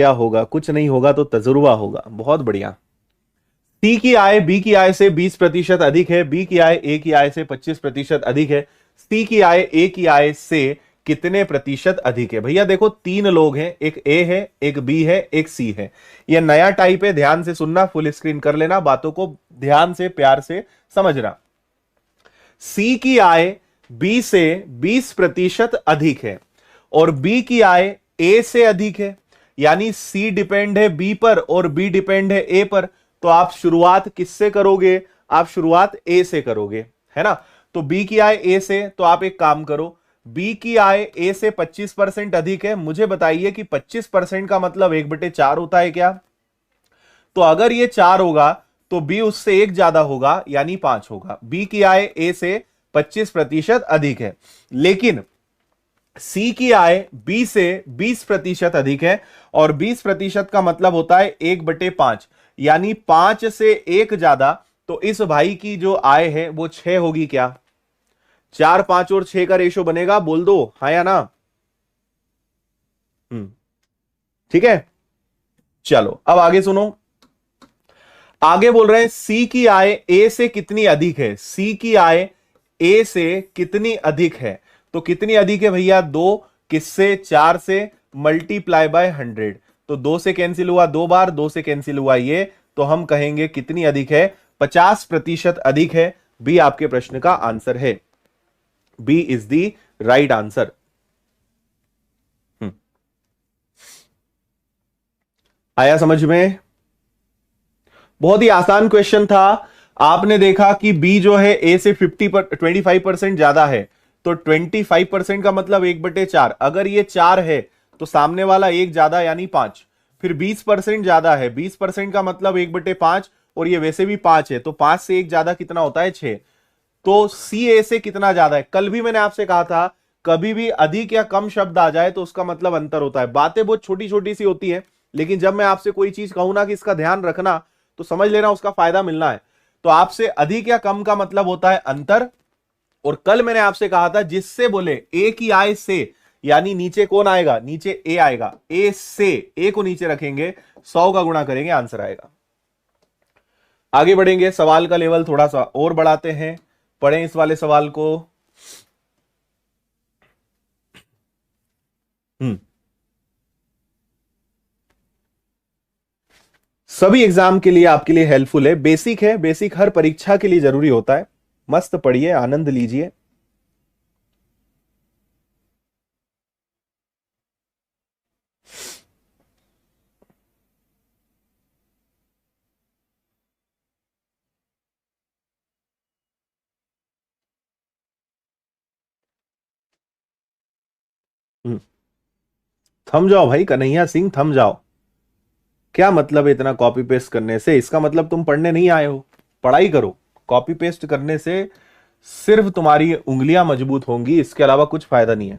क्या होगा? कुछ नहीं होगा तो तजुर्बा होगा। बहुत बढ़िया। सी की आय बी की आय से 20% अधिक है, बी की आय ए की आय से 25% अधिक है, सी की आय ए की आय से कितने प्रतिशत अधिक है? भैया देखो, तीन लोग हैं, एक ए है, एक बी है, एक सी है। यह नया टाइप है, ध्यान से सुनना, फुल स्क्रीन कर लेना, बातों को ध्यान से प्यार से समझना। सी की आय बी से 20% अधिक है और बी की आय ए से अधिक है, यानी सी डिपेंड है बी पर और बी डिपेंड है ए पर। तो आप शुरुआत किससे करोगे? आप शुरुआत ए से करोगे, है ना। तो बी की आय ए से, तो आप एक काम करो, बी की आय ए से 25% अधिक है। मुझे बताइए कि 25% का मतलब 1/4 होता है क्या? तो अगर ये 4 होगा तो बी उससे एक ज्यादा होगा, यानी 5 होगा। बी की आय ए से 25% अधिक है, लेकिन सी की आय बी से 20% अधिक है और 20% का मतलब होता है 1/5, यानी 5 से एक ज्यादा। तो इस भाई की जो आय है वो 6 होगी क्या? 4, 5 और 6 का रेशो बनेगा, बोल दो हाँ या ना। ठीक है, चलो अब आगे सुनो। आगे बोल रहे हैं सी की आय ए से कितनी अधिक है? सी की आय ए से कितनी अधिक है? तो कितनी अधिक है भैया? 2 किससे? 4 से, मल्टीप्लाई बाय 100। तो 2 से कैंसिल हुआ 2 बार, 2 से कैंसिल हुआ ये, तो हम कहेंगे कितनी अधिक है? 50% अधिक है। बी आपके प्रश्न का आंसर है। B is the right answer. आया समझ में? बहुत ही आसान क्वेश्चन था। आपने देखा कि बी जो है ए से 25% ज्यादा है, तो 25% का मतलब 1/4। अगर ये 4 है तो सामने वाला एक ज्यादा, यानी 5। फिर 20% ज्यादा है, 20% का मतलब 1/5, और ये वैसे भी 5 है, तो 5 से एक ज्यादा कितना होता है? 6। तो सी ए से कितना ज्यादा है? कल भी मैंने आपसे कहा था, कभी भी अधिक या कम शब्द आ जाए तो उसका मतलब अंतर होता है। बातें बहुत छोटी छोटी सी होती है, लेकिन जब मैं आपसे कोई चीज कहूं ना कि इसका ध्यान रखना, तो समझ लेना उसका फायदा मिलना है। तो आपसे अधिक या कम का मतलब होता है अंतर। और कल मैंने आपसे कहा था, जिससे बोले ए की आय से, यानी नीचे कौन आएगा? नीचे ए आएगा। ए से, ए को नीचे रखेंगे, 100 का गुणा करेंगे, आंसर आएगा। आगे बढ़ेंगे, सवाल का लेवल थोड़ा सा और बढ़ाते हैं, पढ़ें इस वाले सवाल को। सभी एग्जाम के लिए आपके लिए हेल्पफुल है, बेसिक है, बेसिक हर परीक्षा के लिए जरूरी होता है। मस्त पढ़िए, आनंद लीजिए। थम जाओ भाई, कन्हैया सिंह थम जाओ। क्या मतलब है इतना कॉपी पेस्ट करने से? इसका मतलब तुम पढ़ने नहीं आए हो। पढ़ाई करो। कॉपी पेस्ट करने से सिर्फ तुम्हारी उंगलियां मजबूत होंगी, इसके अलावा कुछ फायदा नहीं है।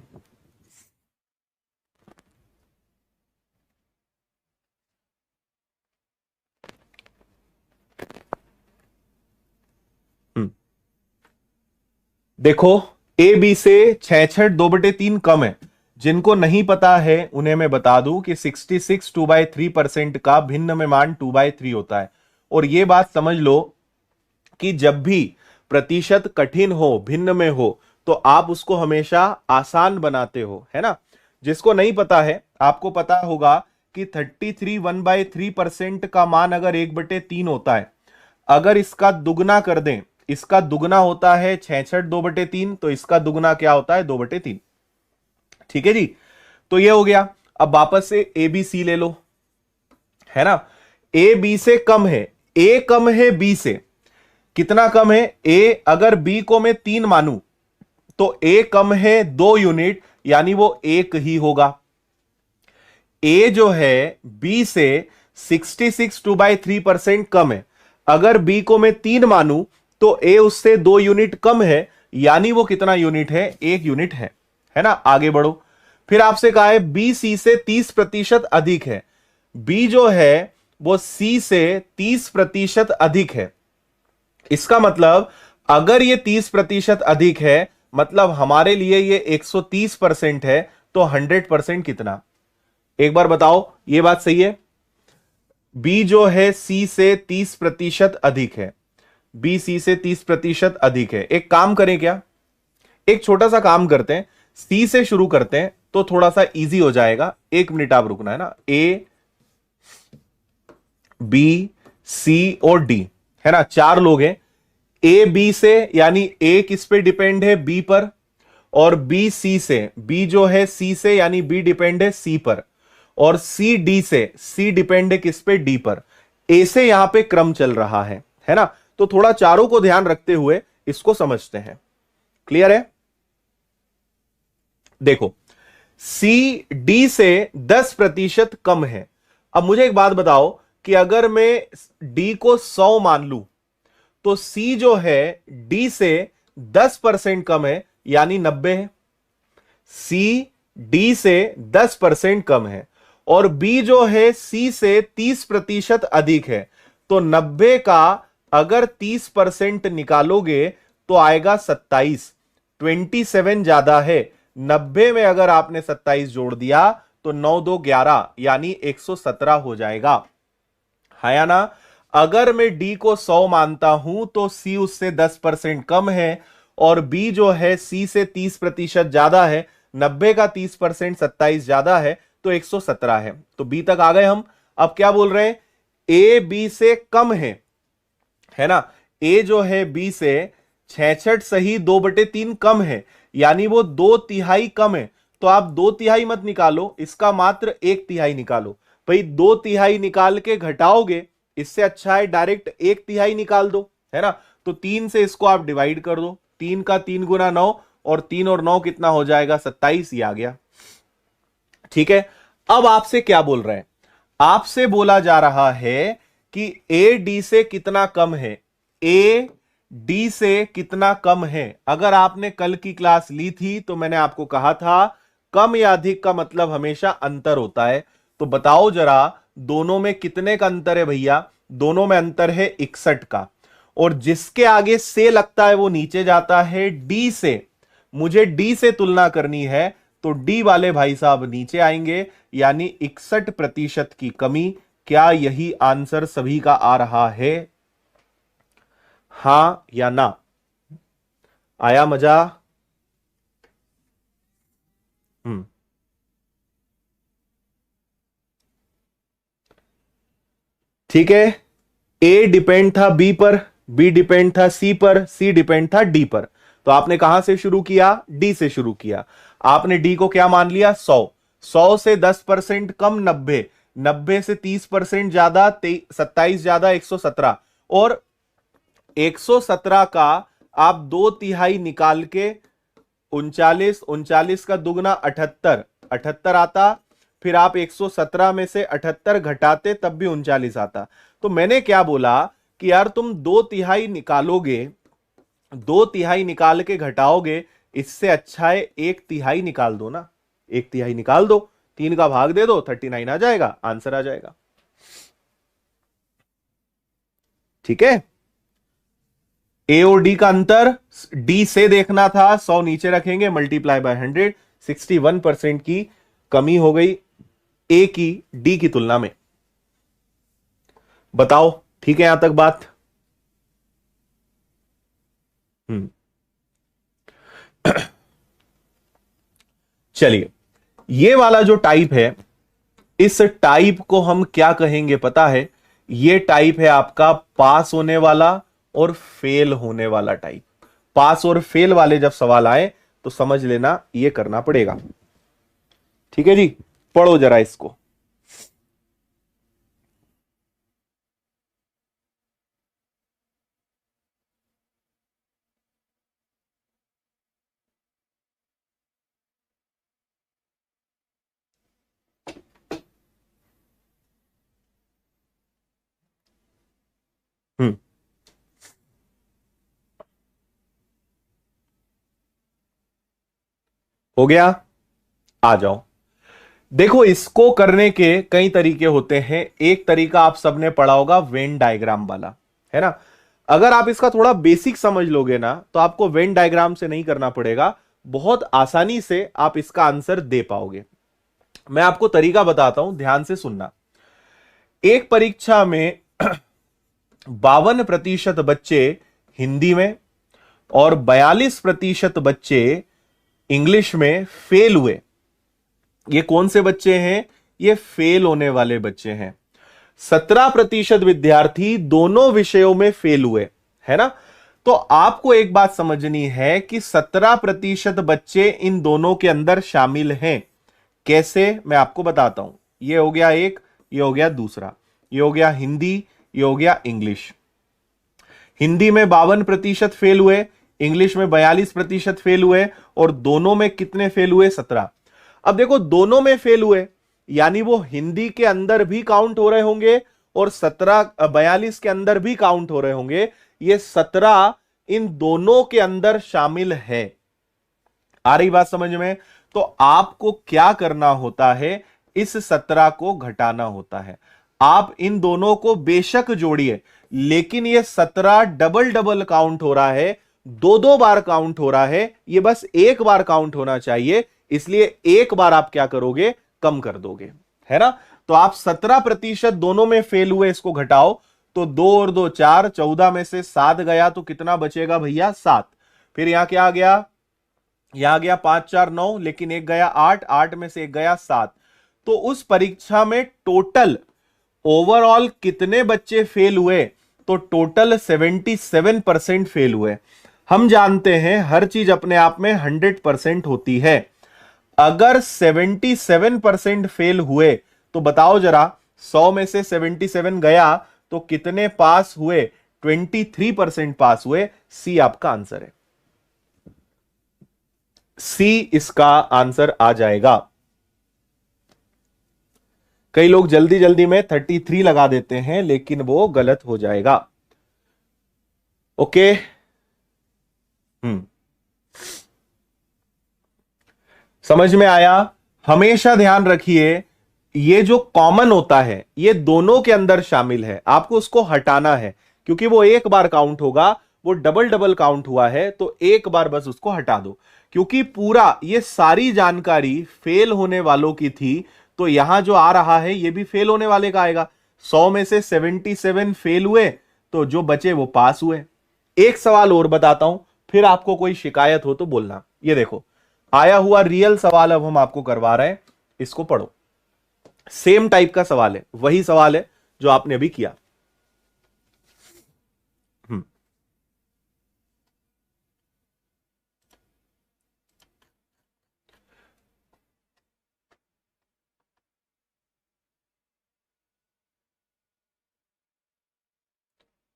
देखो, ए बी से 66 2/3 कम है। जिनको नहीं पता है उन्हें मैं बता दूं कि 66 2/3% का भिन्न में मान 2/3 होता है। और यह बात समझ लो कि जब भी प्रतिशत कठिन हो, भिन्न में हो, तो आप उसको हमेशा आसान बनाते हो, है ना। जिसको नहीं पता है, आपको पता होगा कि 33 1/3% का मान अगर 1/3 होता है, अगर इसका दुगना कर दें, इसका दुगना होता है 66 2/3, तो इसका दुगना क्या होता है? 2/3। ठीक है जी, तो ये हो गया। अब वापस से ए बी सी ले लो, है ना। ए बी से कम है, ए कम है बी से। कितना कम है? ए, अगर बी को मैं 3 मानूं तो ए कम है 2 यूनिट, यानी वो 1 ही होगा। ए जो है बी से 66 2/3% कम है। अगर बी को मैं 3 मानूं तो ए उससे 2 यूनिट कम है, यानी वो कितना यूनिट है? 1 यूनिट है ना। आगे बढ़ो। फिर आपसे कहा है बी सी से 30% अधिक है। बी जो है वो सी से 30% अधिक है। इसका मतलब अगर ये 30% अधिक है, मतलब हमारे लिए ये 130% है, तो 100% कितना? एक बार बताओ ये बात सही है? बी जो है सी से 30% अधिक है, बी सी से 30% अधिक है। एक काम करें क्या, एक छोटा सा काम करते हैं, सी से शुरू करते हैं तो थोड़ा सा इजी हो जाएगा। 1 मिनट आप रुकना है ना। ए बी सी और डी है ना, 4 लोग हैं। ए बी से, यानी ए किस पे डिपेंड है? बी पर। और बी सी से, बी जो है सी से, यानी बी डिपेंड है सी पर। और सी डी से, सी डिपेंड है किस पे? डी पर। ए से यहां पे क्रम चल रहा है ना। तो थोड़ा चारों को ध्यान रखते हुए इसको समझते हैं। क्लियर है? देखो, सी डी से 10% कम है। अब मुझे एक बात बताओ कि अगर मैं डी को 100 मान लूं तो सी जो है डी से 10% कम है, यानी 90 है। सी डी से 10% कम है और बी जो है सी से 30% अधिक है। तो 90 का अगर 30% निकालोगे तो आएगा 27। 27 ज्यादा है। 90 में अगर आपने 27 जोड़ दिया तो 9 2 11, यानी 117 हो जाएगा, है या ना। अगर मैं डी को 100 मानता हूं तो सी उससे 10% कम है और बी जो है सी से 30% ज्यादा है। 90 का 30%, 27 ज्यादा है तो 117 है। तो बी तक आ गए हम। अब क्या बोल रहे हैं? ए बी से कम है ना। ए जो है बी से 66 सही 2/3 कम है, यानी वो 2/3 कम है। तो आप 2/3 मत निकालो, इसका मात्र 1/3 निकालो। भाई 2/3 निकाल के घटाओगे, इससे अच्छा है डायरेक्ट 1/3 निकाल दो, है ना। तो 3 से इसको आप डिवाइड कर दो। 3 का 3 गुना 9, और 3 और 9 कितना हो जाएगा? 27। ये आ गया। ठीक है। अब आपसे क्या बोल रहे हैं? आपसे बोला जा रहा है कि ए डी से कितना कम है। ए डी से कितना कम है? अगर आपने कल की क्लास ली थी तो मैंने आपको कहा था कम या अधिक का मतलब हमेशा अंतर होता है। तो बताओ जरा, दोनों में कितने का अंतर है भैया? दोनों में अंतर है 61 का। और जिसके आगे से लगता है वो नीचे जाता है डी से। मुझे डी से तुलना करनी है तो डी वाले भाई साहब नीचे आएंगे, यानी 61% की कमी। क्या यही आंसर सभी का आ रहा है? हां या ना? आया मजा? हम्म। ठीक है। ए डिपेंड था बी पर, बी डिपेंड था सी पर, सी डिपेंड था डी पर। तो आपने कहां से शुरू किया? डी से शुरू किया। आपने डी को क्या मान लिया? 100। 100 से 10% कम 90, 90 से 30% ज्यादा 27 ज्यादा 117। और 117 का आप 2/3 निकाल के 39, 39 का दुगना 78, 78 आता। फिर आप 117 में से 78 घटाते तब भी 39 आता। तो मैंने क्या बोला कि यार तुम 2/3 निकालोगे, 2/3 निकाल के घटाओगे, इससे अच्छा है 1/3 निकाल दो ना। 1/3 निकाल दो, 3 का भाग दे दो, 39 आ जाएगा, आंसर आ जाएगा। ठीक है। ए और डी का अंतर डी से देखना था, 100 नीचे रखेंगे, मल्टीप्लाई बाय 100, 61% की कमी हो गई ए की डी की तुलना में। बताओ ठीक है यहां तक बात? चलिए, ये वाला जो टाइप है, इस टाइप को हम क्या कहेंगे पता है? ये टाइप है आपका पास होने वाला और फेल होने वाला टाइप। पास और फेल वाले जब सवाल आए तो समझ लेना ये करना पड़ेगा। ठीक है जी, पढ़ो जरा इसको। हम्म। हो गया? आ जाओ। देखो, इसको करने के कई तरीके होते हैं। एक तरीका आप सबने पढ़ा होगा, वेन डायग्राम वाला, है ना। अगर आप इसका थोड़ा बेसिक समझ लोगे ना तो आपको वेन डायग्राम से नहीं करना पड़ेगा, बहुत आसानी से आप इसका आंसर दे पाओगे। मैं आपको तरीका बताता हूं, ध्यान से सुनना। एक परीक्षा में 52% बच्चे हिंदी में और 42% बच्चे इंग्लिश में फेल हुए। ये कौन से बच्चे हैं? ये फेल होने वाले बच्चे हैं। 17% विद्यार्थी दोनों विषयों में फेल हुए, है ना। तो आपको एक बात समझनी है कि 17% बच्चे इन दोनों के अंदर शामिल हैं। कैसे, मैं आपको बताता हूं। ये हो गया एक, ये हो गया दूसरा, ये हो गया हिंदी, ये हो गया इंग्लिश। हिंदी में 52% फेल हुए, इंग्लिश में 42% फेल हुए, और दोनों में कितने फेल हुए? 17। अब देखो, दोनों में फेल हुए यानी वो हिंदी के अंदर भी काउंट हो रहे होंगे और 42 के अंदर भी काउंट हो रहे होंगे। ये 17 इन दोनों के अंदर शामिल है। आ रही बात समझ में? तो आपको क्या करना होता है? इस 17 को घटाना होता है। आप इन दोनों को बेशक जोड़िए, लेकिन ये 17 डबल डबल काउंट हो रहा है, दो दो बार काउंट हो रहा है। ये बस एक बार काउंट होना चाहिए, इसलिए एक बार आप क्या करोगे? कम कर दोगे, है ना। तो आप 17% दोनों में फेल हुए, इसको घटाओ तो 2 और 2 4, 14 में से 7 गया तो कितना बचेगा भैया? 7। फिर यहां क्या आ गया? यहां गया 5 4 9, लेकिन एक गया 8, 8 में से एक गया 7। तो उस परीक्षा में टोटल ओवरऑल कितने बच्चे फेल हुए? तो टोटल 77% फेल हुए। हम जानते हैं हर चीज अपने आप में 100% होती है। अगर 77% फेल हुए तो बताओ जरा, 100 में से 77 गया तो कितने पास हुए? 23% पास हुए। सी आपका आंसर है। सी इसका आंसर आ जाएगा। कई लोग जल्दी जल्दी में 33 लगा देते हैं, लेकिन वो गलत हो जाएगा। ओके। समझ में आया? हमेशा ध्यान रखिए, ये जो कॉमन होता है ये दोनों के अंदर शामिल है, आपको उसको हटाना है, क्योंकि वो एक बार काउंट होगा। वो डबल डबल काउंट हुआ है तो एक बार बस उसको हटा दो, क्योंकि पूरा ये सारी जानकारी फेल होने वालों की थी। तो यहां जो आ रहा है ये भी फेल होने वाले का आएगा। 100 में से 77 फेल हुए तो जो बचे वो पास हुए। एक सवाल और बताता हूं, फिर आपको कोई शिकायत हो तो बोलना। ये देखो, आया हुआ रियल सवाल अब हम आपको करवा रहे हैं, इसको पढ़ो। सेम टाइप का सवाल है, वही सवाल है जो आपने अभी किया।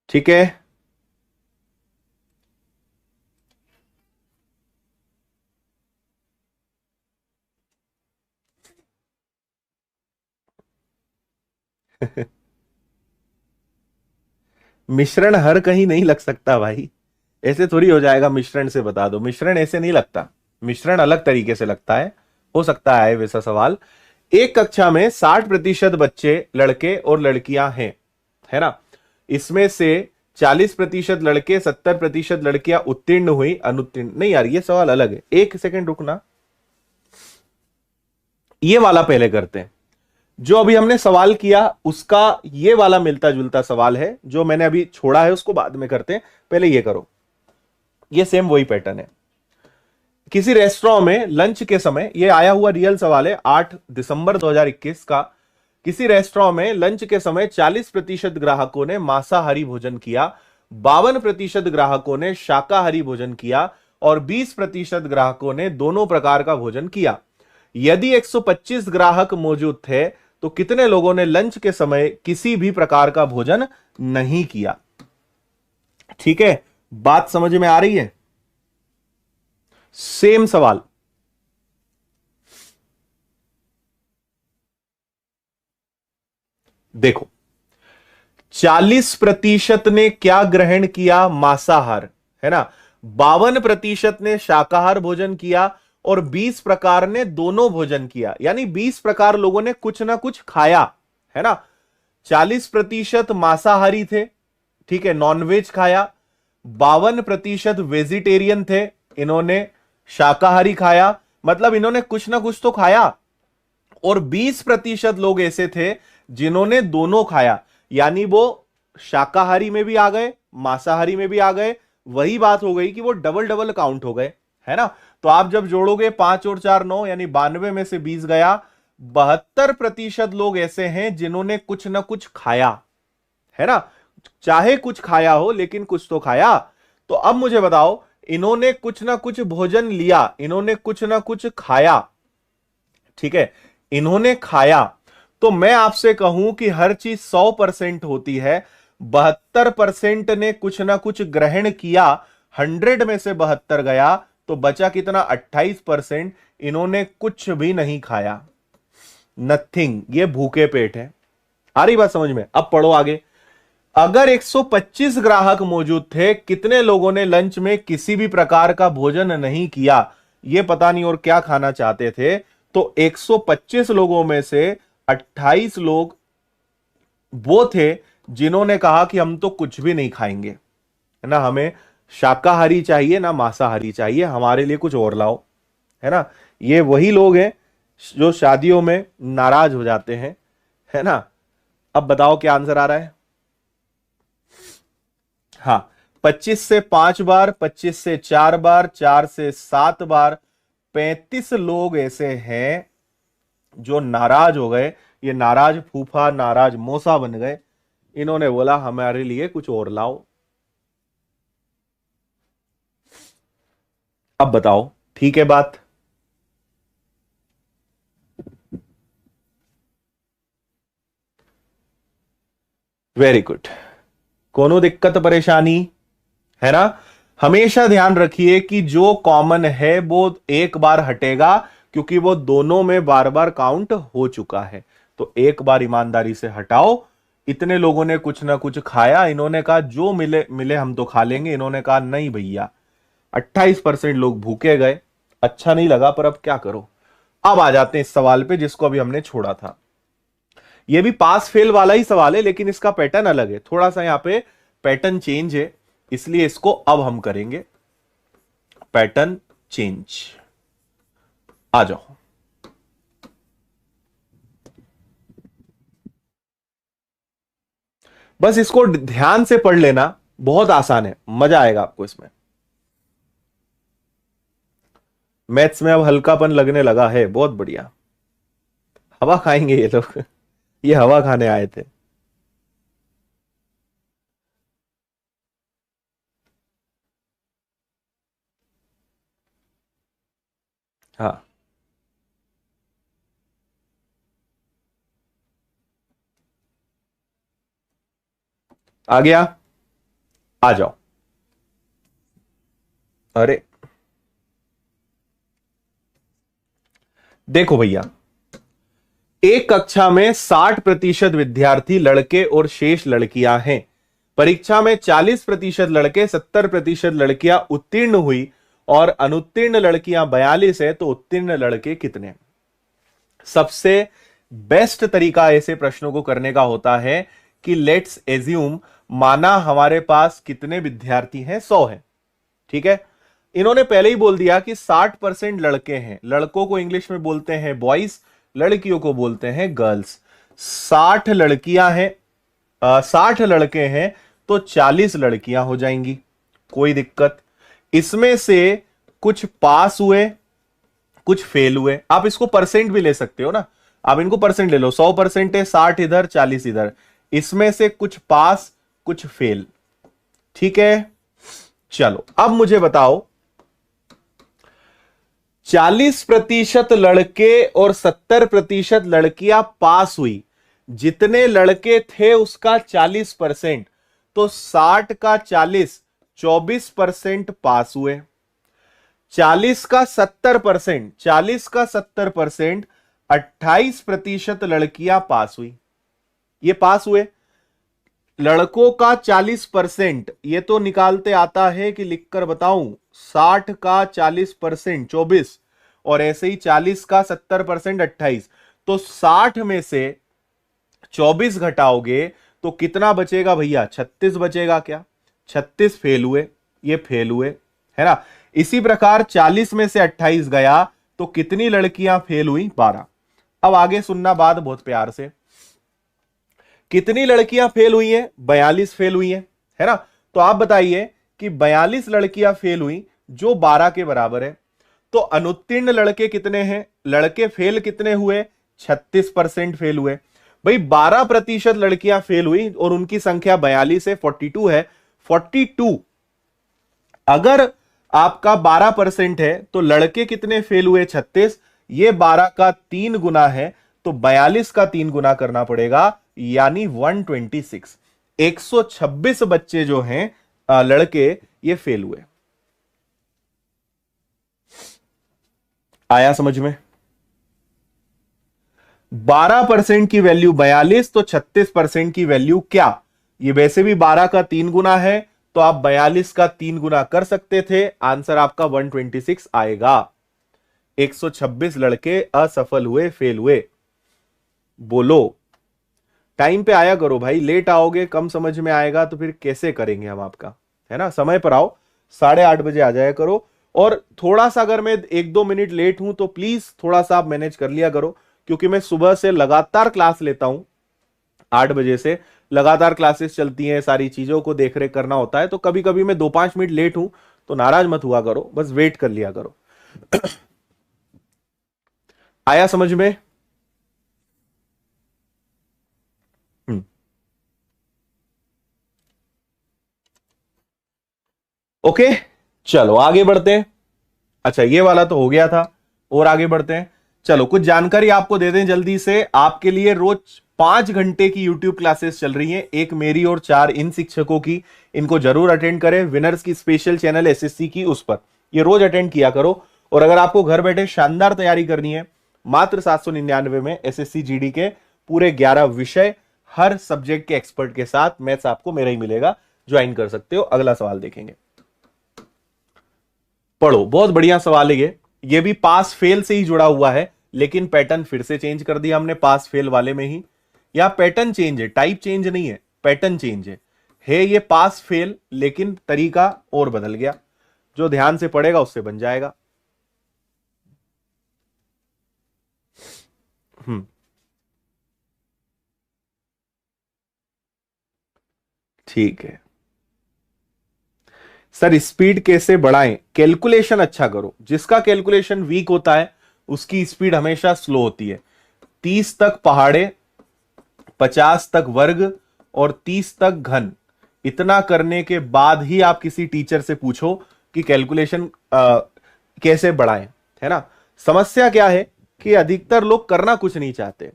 ठीक है। मिश्रण हर कहीं नहीं लग सकता भाई, ऐसे थोड़ी हो जाएगा मिश्रण से बता दो। मिश्रण ऐसे नहीं लगता, मिश्रण अलग तरीके से लगता है। हो सकता है वैसा सवाल। एक कक्षा में 60% बच्चे लड़के और लड़कियां हैं, है ना। इसमें से 40% लड़के, 70% लड़कियां उत्तीर्ण हुई, अनुत्तीर्ण नहीं। यार ये सवाल अलग है, एक सेकंड रुकना। ये वाला पहले करते हैं। जो अभी हमने सवाल किया उसका ये वाला मिलता जुलता सवाल है, जो मैंने अभी छोड़ा है उसको बाद में करते हैं, पहले ये करो। ये सेम वही पैटर्न है। किसी रेस्टोरेंट में लंच के समय, ये आया हुआ रियल सवाल है 8 दिसंबर 2021 का। किसी रेस्टोरेंट में लंच के समय 40% ग्राहकों ने मांसाहारी भोजन किया, 52% ग्राहकों ने शाकाहारी भोजन किया और 20% ग्राहकों ने दोनों प्रकार का भोजन किया। यदि 125 ग्राहक मौजूद थे तो कितने लोगों ने लंच के समय किसी भी प्रकार का भोजन नहीं किया? ठीक है, बात समझ में आ रही है? सेम सवाल। देखो, 40% ने क्या ग्रहण किया? मांसाहार, है ना। 52% ने शाकाहार भोजन किया और 20 प्रकार ने दोनों भोजन किया, यानी 20 प्रकार लोगों ने कुछ ना कुछ खाया, है ना। 40% मांसाहारी थे, ठीक है, नॉनवेज खाया। 52% वेजिटेरियन थे, इन्होंने शाकाहारी खाया, मतलब इन्होंने कुछ ना कुछ तो खाया। और 20% लोग ऐसे थे जिन्होंने दोनों खाया, यानी वो शाकाहारी में भी आ गए, मांसाहारी में भी आ गए। वही बात हो गई कि वो डबल डबल काउंट हो गए, है ना। तो आप जब जोड़ोगे 5 और 4 9, यानी 92 में से 20 गया। 72% लोग ऐसे हैं जिन्होंने कुछ ना कुछ खाया, है ना। चाहे कुछ खाया हो लेकिन कुछ तो खाया। तो अब मुझे बताओ, इन्होंने कुछ ना कुछ भोजन लिया, इन्होंने कुछ ना कुछ खाया, ठीक है, इन्होंने खाया। तो मैं आपसे कहूं कि हर चीज 100% होती है। 72% ने कुछ ना कुछ ग्रहण किया, 100 में से 72 गया, तो बचा कितना? 28%। इन्होंने कुछ भी नहीं खाया, नथिंग, ये भूखे पेट है। आ रही बात समझ में? अब पढ़ो आगे। अगर 125 ग्राहक मौजूद थे, कितने लोगों ने लंच में किसी भी प्रकार का भोजन नहीं किया? ये पता नहीं और क्या खाना चाहते थे। तो 125 लोगों में से 28 लोग वो थे जिन्होंने कहा कि हम तो कुछ भी नहीं खाएंगे, है ना, हमें शाकाहारी चाहिए ना मांसाहारी चाहिए, हमारे लिए कुछ और लाओ, है ना। ये वही लोग हैं जो शादियों में नाराज हो जाते हैं, है ना। अब बताओ क्या आंसर आ रहा है? हाँ, 25 से 5 बार, 25 से 4 बार, 4 से 7 बार, 35 लोग ऐसे हैं जो नाराज हो गए। ये नाराज फूफा, नाराज मौसा बन गए। इन्होंने बोला हमारे लिए कुछ और लाओ। अब बताओ, ठीक है बात? Very good. कोनो दिक्कत परेशानी है ना? हमेशा ध्यान रखिए कि जो कॉमन है वो एक बार हटेगा, क्योंकि वो दोनों में बार बार काउंट हो चुका है। तो एक बार ईमानदारी से हटाओ। इतने लोगों ने कुछ ना कुछ खाया, इन्होंने कहा जो मिले मिले हम तो खा लेंगे, इन्होंने कहा नहीं भैया। 28% लोग भूखे गए। अच्छा नहीं लगा, पर अब क्या करो। अब आ जाते हैं इस सवाल पे जिसको अभी हमने छोड़ा था। ये भी पास फेल वाला ही सवाल है, लेकिन इसका पैटर्न अलग है, थोड़ा सा यहां पे पैटर्न चेंज है, इसलिए इसको अब हम करेंगे पैटर्न चेंज। आ जाओ। बस इसको ध्यान से पढ़ लेना, बहुत आसान है, मजा आएगा आपको इसमें। मैथ्स में अब हल्कापन लगने लगा है, बहुत बढ़िया। हवा खाएंगे ये लोग। ये हवा खाने आए थे। हाँ, आ गया? आ जाओ। अरे देखो भैया, एक कक्षा में 60% विद्यार्थी लड़के और शेष लड़कियां हैं। परीक्षा में 40% लड़के, 70% लड़कियां उत्तीर्ण हुई और अनुत्तीर्ण लड़कियां 42 है, तो उत्तीर्ण लड़के कितने? सबसे बेस्ट तरीका ऐसे प्रश्नों को करने का होता है कि लेट्स एज्यूम, माना हमारे पास कितने विद्यार्थी हैं? 100 है, ठीक है। इन्होंने पहले ही बोल दिया कि 60% लड़के हैं। लड़कों को इंग्लिश में बोलते हैं बॉयज, लड़कियों को बोलते हैं गर्ल्स। 60 लड़कियां हैं, 60 लड़के हैं, तो 40 लड़कियां हो जाएंगी, कोई दिक्कत? इसमें से कुछ पास हुए, कुछ फेल हुए। आप इसको परसेंट भी ले सकते हो ना, आप इनको परसेंट ले लो। 100% है, 60 इधर 40 इधर। इसमें से कुछ पास, कुछ फेल, ठीक है। चलो अब मुझे बताओ, 40% लड़के और 70% लड़कियां पास हुई। जितने लड़के थे उसका 40%, तो 60 का 40, 24% पास हुए। 40 का 70%, 40 का 70%, 28% लड़कियां पास हुई। ये पास हुए। लड़कों का 40%, ये तो निकालते आता है कि लिखकर बताऊं, 60 का 40%, 24, और ऐसे ही 40 का 70%, 28। तो 60 में से 24 घटाओगे तो कितना बचेगा भैया? 36 बचेगा क्या? 36 फेल हुए, ये फेल हुए, है ना। इसी प्रकार 40 में से 28 गया तो कितनी लड़कियां फेल हुई? 12। अब आगे सुनना बात बहुत प्यार से। कितनी लड़कियां फेल हुई हैं? 42 फेल हुई हैं, है ना। तो आप बताइए कि 42 लड़कियां फेल हुई जो 12 के बराबर है, तो अनुत्तीर्ण लड़के कितने हैं? लड़के फेल कितने हुए? 36% फेल हुए। भाई 12% लड़कियां फेल हुई और उनकी संख्या 42 है, 42 है। 42 अगर आपका 12% है तो लड़के कितने फेल हुए? 36। ये 12 का 3 गुना है, तो 42 का 3 गुना करना पड़ेगा, यानी 126। 126 बच्चे जो हैं लड़के, ये फेल हुए। आया समझ में? 12% की वैल्यू 42, तो 36% की वैल्यू क्या? ये वैसे भी 12 का 3 गुना है, तो आप 42 का 3 गुना कर सकते थे, आंसर आपका 126 आएगा। 126 लड़के असफल हुए, फेल हुए। बोलो, टाइम पे आया करो भाई, लेट आओगे, कम समझ में आएगा तो फिर कैसे करेंगे हम आपका, है ना। समय पर आओ, 8:30 बजे आ जाया करो। और थोड़ा सा अगर मैं 1-2 मिनट लेट हूं तो प्लीज थोड़ा सा आप मैनेज कर लिया करो, क्योंकि मैं सुबह से लगातार क्लास लेता हूं, 8 बजे से लगातार क्लासेस चलती हैं, सारी चीजों को देख रेख करना होता है, तो कभी कभी मैं 2-5 मिनट लेट हूं तो नाराज मत हुआ करो, बस वेट कर लिया करो। आया समझ में? ओके, चलो आगे बढ़ते हैं। अच्छा, ये वाला तो हो गया था, और आगे बढ़ते हैं। चलो कुछ जानकारी आपको दे दें जल्दी से। आपके लिए रोज 5 घंटे की यूट्यूब क्लासेस चल रही हैं, एक मेरी और 4 इन शिक्षकों की। इनको जरूर अटेंड करें। विनर्स की स्पेशल चैनल एसएससी की, उस पर ये रोज अटेंड किया करो। और अगर आपको घर बैठे शानदार तैयारी करनी है, मात्र 799 में एसएससी जीडी के पूरे 11 विषय, हर सब्जेक्ट के एक्सपर्ट के साथ। मैथ्स आपको मेरा ही मिलेगा, ज्वाइन कर सकते हो। अगला सवाल देखेंगे, पढ़ो, बहुत बढ़िया सवाल है ये भी पास फेल से ही जुड़ा हुआ है, लेकिन पैटर्न फिर से चेंज कर दिया हमने पास फेल वाले में ही। या पैटर्न चेंज है, टाइप चेंज नहीं है, पैटर्न चेंज है ये पास फेल, लेकिन तरीका और बदल गया। जो ध्यान से पढ़ेगा उससे बन जाएगा। ठीक है सर, स्पीड कैसे बढ़ाएं? कैलकुलेशन अच्छा करो। जिसका कैलकुलेशन वीक होता है उसकी स्पीड हमेशा स्लो होती है। 30 तक पहाड़े, 50 तक वर्ग और 30 तक घन, इतना करने के बाद ही आप किसी टीचर से पूछो कि कैलकुलेशन कैसे बढ़ाएं, है ना। समस्या क्या है कि अधिकतर लोग करना कुछ नहीं चाहते,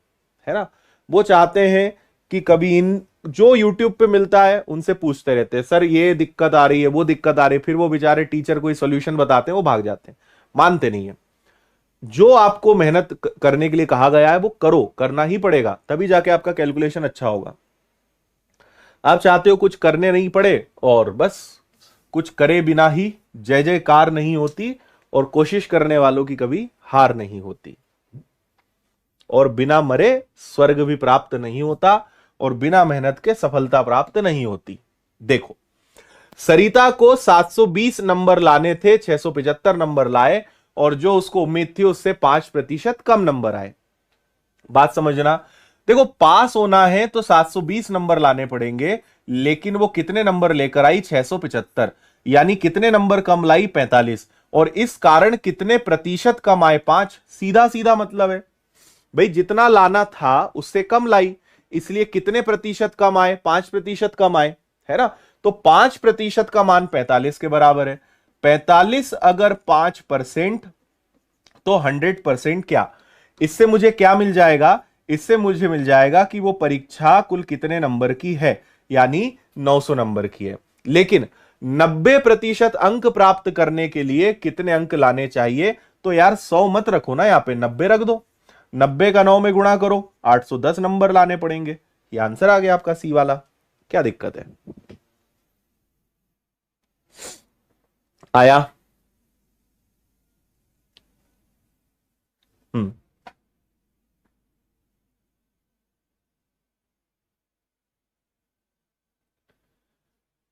है ना। वो चाहते हैं कि कभी इन जो YouTube पे मिलता है उनसे पूछते रहते हैं, सर ये दिक्कत आ रही है, वो दिक्कत आ रही है, फिर वो बेचारे टीचर कोई सोल्यूशन बताते हैं, वो भाग जाते हैं, मानते नहीं है। जो आपको मेहनत करने के लिए कहा गया है वो करो, करना ही पड़ेगा, तभी जाके आपका कैलकुलेशन अच्छा होगा। आप चाहते हो कुछ करने नहीं पड़े और बस कुछ करे बिना ही जय जयकार नहीं होती, और कोशिश करने वालों की कभी हार नहीं होती, और बिना मरे स्वर्ग भी प्राप्त नहीं होता, और बिना मेहनत के सफलता प्राप्त नहीं होती। देखो, सरिता को 720 नंबर लाने थे, 675 नंबर लाए, और जो उसको उम्मीद थी उससे 5% कम नंबर आए। बात समझना, देखो पास होना है तो 720 नंबर लाने पड़ेंगे, लेकिन वो कितने नंबर लेकर आई? 675, यानी कितने नंबर कम लाई? 45। और इस कारण कितने प्रतिशत कम आए? 5। सीधा सीधा मतलब है भाई, जितना लाना था उससे कम लाई, इसलिए कितने प्रतिशत कम आए? 5% कम आए, है ना। तो 5% का मान 45 के बराबर है। 45 अगर 5%, तो 100% क्या? इससे मुझे क्या मिल जाएगा? इससे मुझे मिल जाएगा कि वो परीक्षा कुल कितने नंबर की है, यानी 900 नंबर की है। लेकिन 90% अंक प्राप्त करने के लिए कितने अंक लाने चाहिए? तो यार 100 मत रखो ना, यहां पे 90 रख दो। 90 का 9 में गुणा करो, 810 नंबर लाने पड़ेंगे। ये आंसर आ गया आपका सी वाला। क्या दिक्कत है? आया? हम्म,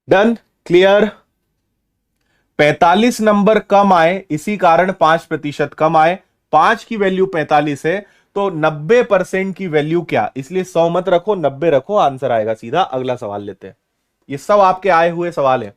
डन, क्लियर। 45 नंबर कम आए, इसी कारण 5% कम आए। 5 की वैल्यू 45 है, तो 90% की वैल्यू क्या, इसलिए 100 मत रखो, 90 रखो, आंसर आएगा सीधा। अगला सवाल लेते हैं, ये सब आपके आए हुए सवाल है।